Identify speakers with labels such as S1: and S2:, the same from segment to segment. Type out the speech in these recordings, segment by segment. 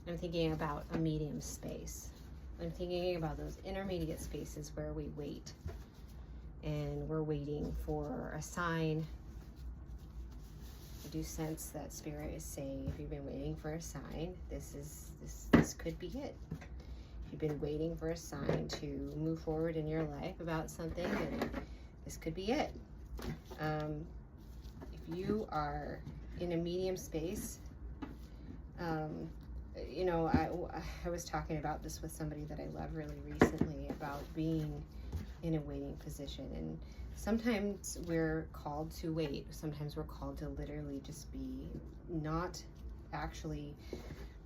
S1: I'm thinking about a medium space. I'm thinking about those intermediate spaces where we wait, and we're waiting for a sign. I do sense that Spirit is saying, if you've been waiting for a sign, this could be it. If you've been waiting for a sign to move forward in your life about something, then this could be it. If you are in a medium space, you know, I was talking about this with somebody that I love really recently, about being in a waiting position. And sometimes we're called to wait. Sometimes we're called to literally just be not actually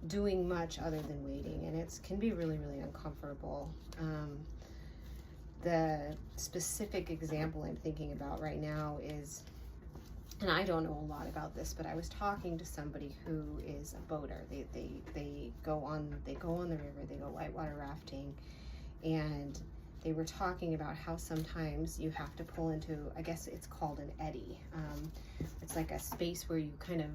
S1: doing much other than waiting. And it can be really, really uncomfortable. The specific example I'm thinking about right now is, and I don't know a lot about this, but I was talking to somebody who is a boater. They go on the river, they go whitewater rafting, and they were talking about how sometimes you have to pull into, I guess it's called an eddy. It's like a space where you kind of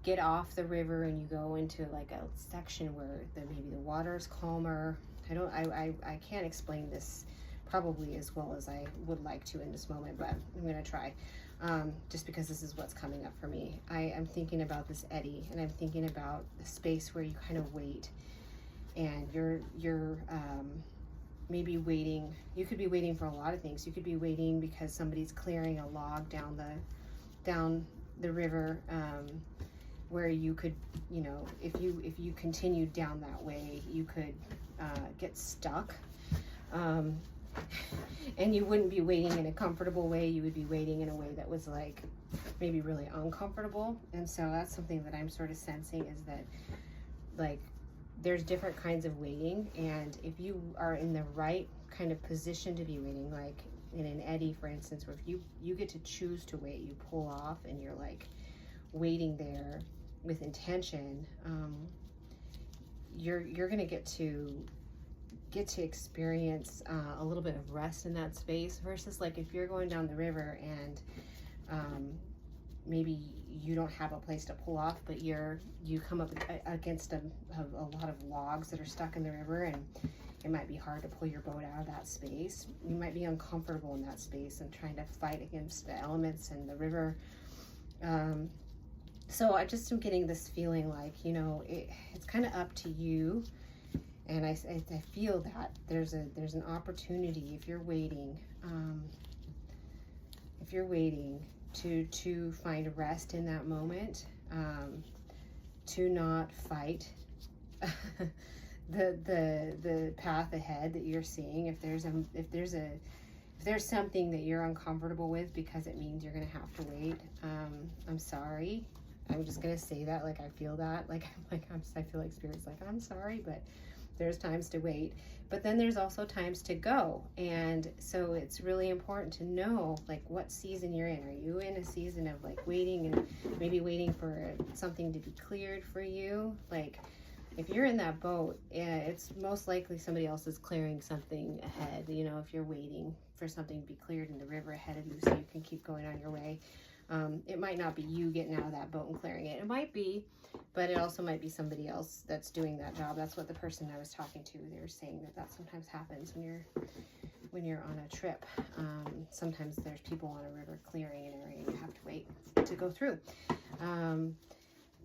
S1: get off the river and you go into like a section where maybe the water is calmer. I can't explain this probably as well as I would like to in this moment, but I'm gonna try. Just because this is what's coming up for me. I am thinking about this eddy, and I'm thinking about a space where you kind of wait, and you're maybe waiting. You could be waiting for a lot of things. You could be waiting because somebody's clearing a log down the river, where you could, you know, if you continued down that way, you could get stuck. And you wouldn't be waiting in a comfortable way. You would be waiting in a way that was like maybe really uncomfortable. And so that's something that I'm sort of sensing, is that like there's different kinds of waiting, and if you are in the right kind of position to be waiting, like in an eddy, for instance, where if you get to choose to wait, you pull off and you're like waiting there with intention, you're gonna get to experience a little bit of rest in that space, versus like if you're going down the river and maybe you don't have a place to pull off, but you come up against a lot of logs that are stuck in the river, and it might be hard to pull your boat out of that space. You might be uncomfortable in that space and trying to fight against the elements in the river. So I just am getting this feeling like, you know, it's kind of up to you. And I feel that there's an opportunity, if you're waiting to find rest in that moment, to not fight the path ahead that you're seeing. If there's something that you're uncomfortable with because it means you're gonna have to wait, I'm sorry. I'm just gonna say that, like I feel that, I feel like Spirit's like, I'm sorry, but there's times to wait, but then there's also times to go. And so it's really important to know like what season you're in. Are you in a season of like waiting, and maybe waiting for something to be cleared for you? Like if you're in that boat, it's most likely somebody else is clearing something ahead. You know, if you're waiting for something to be cleared in the river ahead of you so you can keep going on your way. It might not be you getting out of that boat and clearing it. It might be, but it also might be somebody else that's doing that job. That's what the person I was talking to, they were saying that sometimes happens when you're on a trip. Sometimes there's people on a river clearing an area and you have to wait to go through.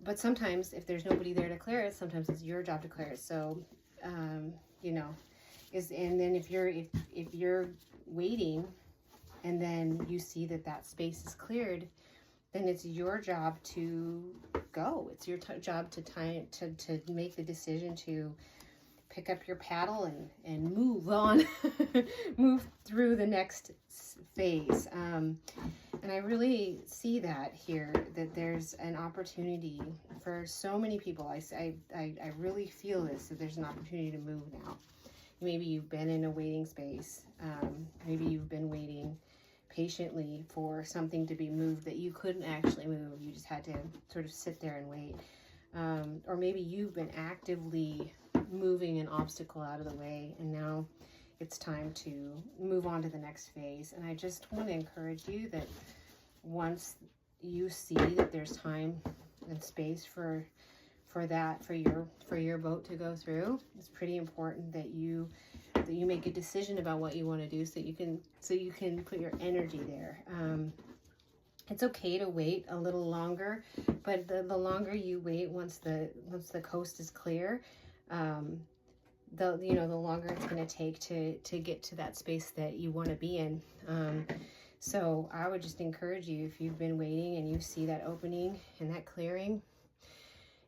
S1: But sometimes if there's nobody there to clear it, sometimes it's your job to clear it. So, you know, and then if you're waiting, and then you see that space is cleared, then it's your job to go. It's your job to make the decision to pick up your paddle and move on, move through the next phase. And I really see that here, that there's an opportunity for so many people. I really feel this, that there's an opportunity to move now. Maybe you've been in a waiting space. Maybe you've been waiting patiently for something to be moved that you couldn't actually move. You just had to sort of sit there and wait. Or maybe you've been actively moving an obstacle out of the way, and now it's time to move on to the next phase. And I just want to encourage you that once you see that there's time and space for for your boat to go through, it's pretty important that you make a decision about what you want to do, so you can put your energy there. It's okay to wait a little longer, but the longer you wait, once the coast is clear, the longer it's going to take to get to that space that you want to be in. So I would just encourage you, if you've been waiting and you see that opening and that clearing,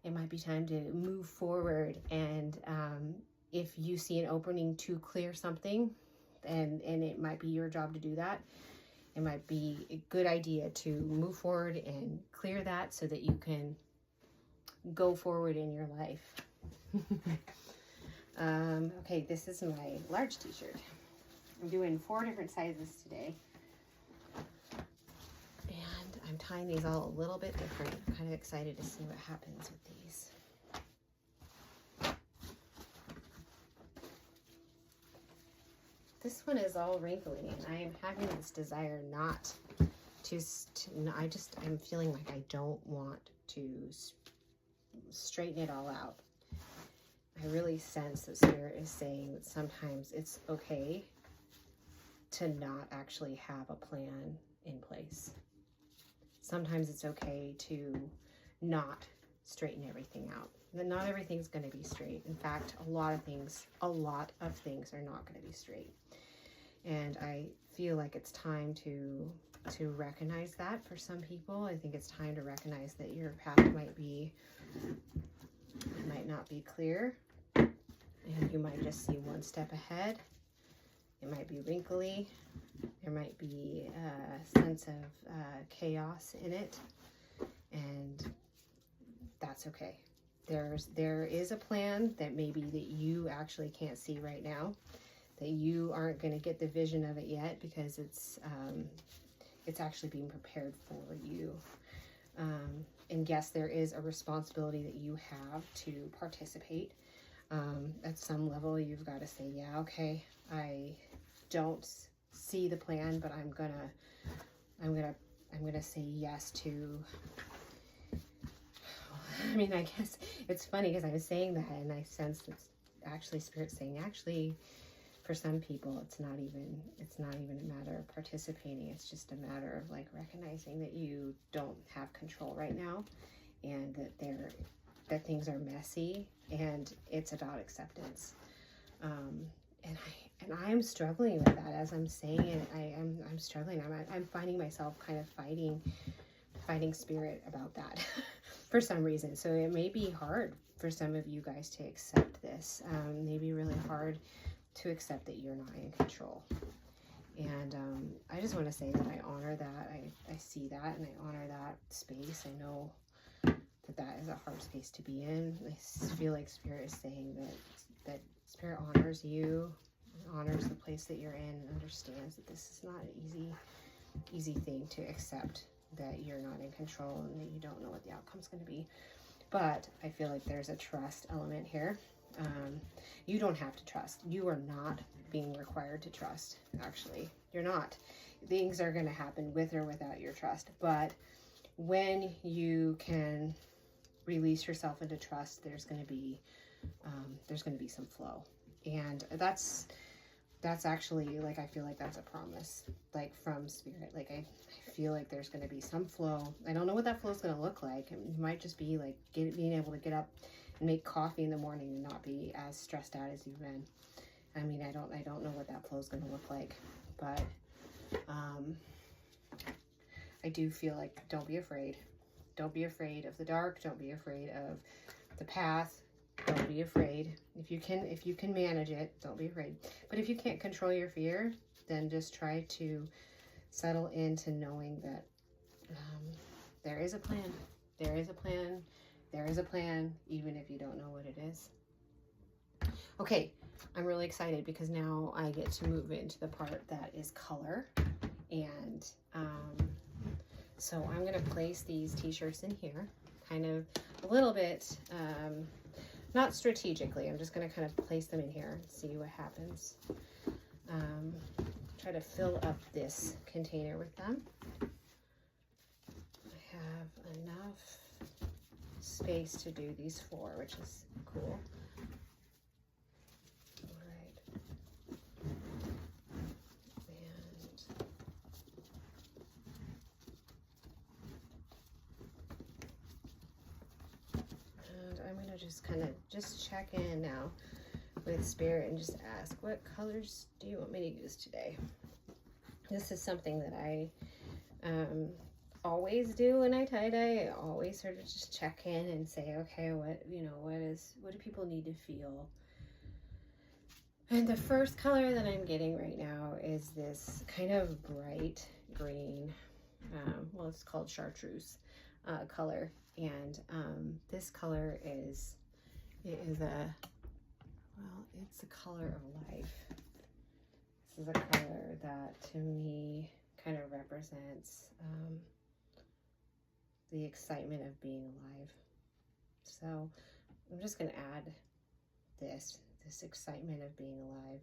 S1: it might be time to move forward. And if you see an opening to clear something, and it might be your job to do that, it might be a good idea to move forward and clear that so that you can go forward in your life. Okay, this is my large t-shirt. I'm doing 4 different sizes today. And I'm tying these all a little bit different. I'm kind of excited to see what happens with these. This one is all wrinkly, and I am having this desire not to I'm feeling like I don't want to straighten it all out. I really sense that Spirit is saying that sometimes it's okay to not actually have a plan in place. Sometimes it's okay to not straighten everything out. Not everything's going to be straight. In fact, a lot of things are not going to be straight. And I feel like it's time to recognize that for some people. I think it's time to recognize that your path might not be clear, and you might just see one step ahead. It might be wrinkly. There might be a sense of chaos in it, and that's okay. There is a plan that maybe that you actually can't see right now, that you aren't going to get the vision of it yet, because it's actually being prepared for you. And yes, there is a responsibility that you have to participate. At some level, you've got to say, yeah, okay, I don't see the plan, but I'm gonna say yes to. I mean, I guess it's funny because I was saying that, and I sense it's actually Spirit saying, actually, for some people, it's not even a matter of participating. It's just a matter of like recognizing that you don't have control right now, and that things are messy, and it's about acceptance. And I'm struggling with that as I'm saying it. I'm struggling. I'm finding myself kind of fighting Spirit about that for some reason. So it may be hard for some of you guys to accept this. Maybe really hard to accept that you're not in control. And I just want to say that I honor that. I see that, and I honor that space. I know that is a hard space to be in. I feel like Spirit is saying that Spirit honors you, honors the place that you're in, and understands that this is not an easy thing to accept, that you're not in control and that you don't know what the outcome's going to be. But I feel like there's a trust element here. You don't have to trust. You are not being required to trust, actually. You're not. Things are going to happen with or without your trust. But when you can release yourself into trust, there's going to be some flow. And that's actually, like, I feel like that's a promise, like, from Spirit. Like, I feel like there's going to be some flow. I don't know what that flow is going to look like. It might just be like being able to get up and make coffee in the morning and not be as stressed out as you've been. I mean, I don't know what that flow is going to look like, but I do feel like, don't be afraid. Don't be afraid of the dark. Don't be afraid of the path. Don't be afraid. If you can manage it, don't be afraid. But if you can't control your fear, then just try to settle into knowing that there is a plan. There is a plan. There is a plan, even if you don't know what it is. Okay, I'm really excited because now I get to move into the part that is color. And so I'm going to place these t-shirts in here, kind of a little bit, not strategically. I'm just going to kind of place them in here and see what happens. Try to fill up this container with them. I have enough space to do these 4, which is cool. All right. And I'm going to just kind of just check in now with Spirit and just ask, what colors do you want me to use today? This is something that I always do when I tie-dye. I always sort of just check in and say, okay, what do people need to feel? And the first color that I'm getting right now is this kind of bright green. Well, it's called Chartreuse color. And this color it's the color of life. This is a color that to me kind of represents the excitement of being alive. So I'm just going to add this excitement of being alive.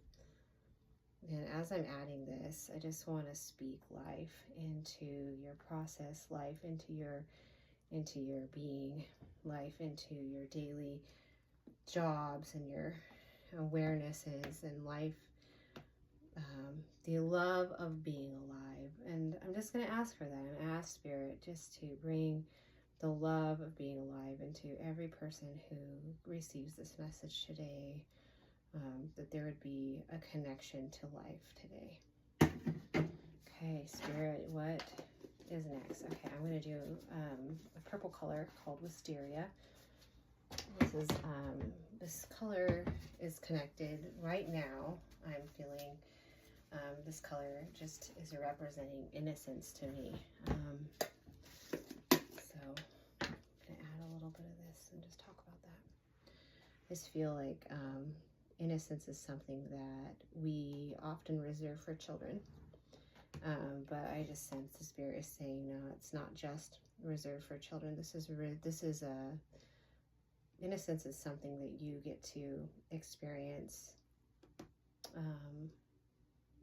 S1: And as I'm adding this, I just want to speak life into your process, life into your being, life into your daily jobs and your awarenesses, and life, the love of being alive. And I'm just going to ask for that. I'm going to ask Spirit just to bring the love of being alive into every person who receives this message today, that there would be a connection to life today. Okay, Spirit, what is next? Okay, I'm going to do a purple color called Wisteria. This color is connected right now. I'm feeling this color just is representing innocence to me. So I'm going to add a little bit of this and just talk about that. I just feel like innocence is something that we often reserve for children. But I just sense the Spirit is saying, no, it's not just reserved for children. Innocence is something that you get to experience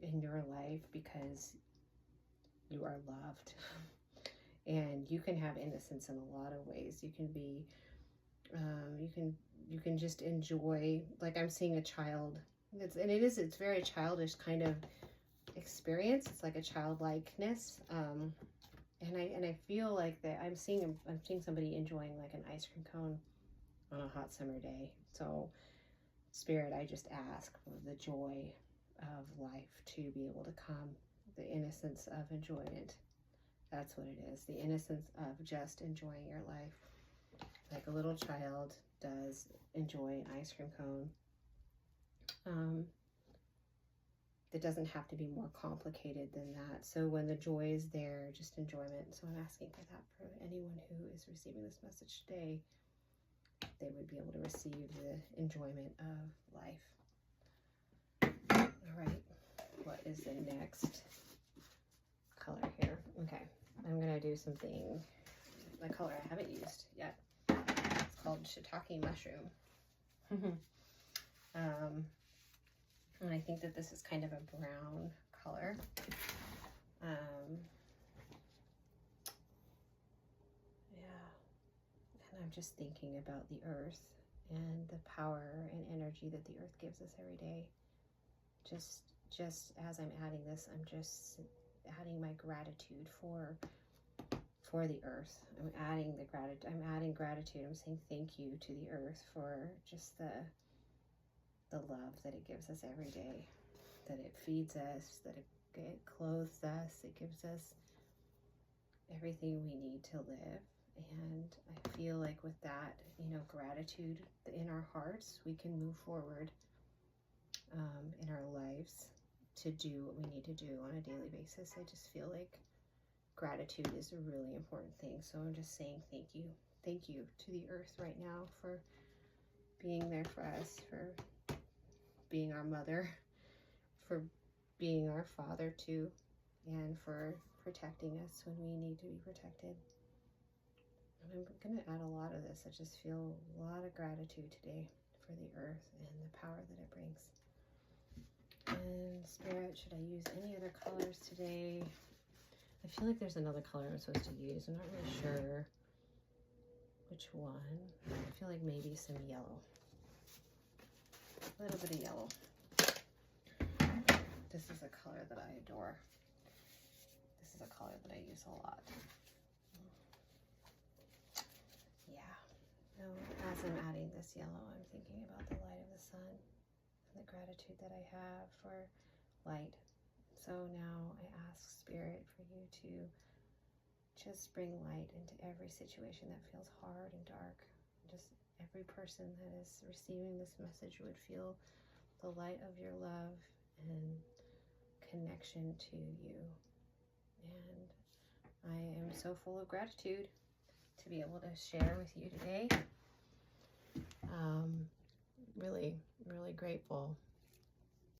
S1: in your life because you are loved. And you can have innocence in a lot of ways. You can be, you can just enjoy, like I'm seeing a child. It's very childish kind of experience. It's like a childlikeness. And I feel like that I'm seeing somebody enjoying like an ice cream cone on a hot summer day. So Spirit, I just ask for the joy of life to be able to come, the innocence of enjoyment. That's what it is, the innocence of just enjoying your life like a little child does enjoy an ice cream cone. It doesn't have to be more complicated than that. So when the joy is there, just enjoyment. So I'm asking for that for anyone who is receiving this message today. They would be able to receive the enjoyment of life. All right, what is the next color here? Okay, I'm gonna do something, the color I haven't used yet. It's called Shiitake Mushroom. And I think that this is kind of a brown color. Yeah, and I'm just thinking about the earth and the power and energy that the earth gives us every day. Just as I'm adding this, I'm just adding my gratitude for the earth. I'm adding gratitude. I'm saying thank you to the earth for just the love that it gives us every day, that it feeds us, that it clothes us, it gives us everything we need to live. And I feel like with that, gratitude in our hearts, we can move forward in our lives to do what we need to do on a daily basis. I just feel like gratitude is a really important thing. So I'm just saying thank you. Thank you to the earth right now for being there for us, for being our mother, for being our father too, and for protecting us when we need to be protected. And I'm going to add a lot of this. I just feel a lot of gratitude today for the earth and the power that it brings. And Spirit, should I use any other colors today? I feel like there's another color I'm supposed to use. I'm not really sure. which one. I feel like maybe some yellow. A little bit of yellow. This is a color that I adore. This is a color that I use a lot. Yeah. No, as I'm adding this yellow, I'm thinking about the light of the sun and the gratitude that I have for light. So now I ask Spirit for you to just bring light into every situation that feels hard and dark. Just every person that is receiving this message would feel the light of your love and connection to you. And I am so full of gratitude to be able to share with you today. Really, really grateful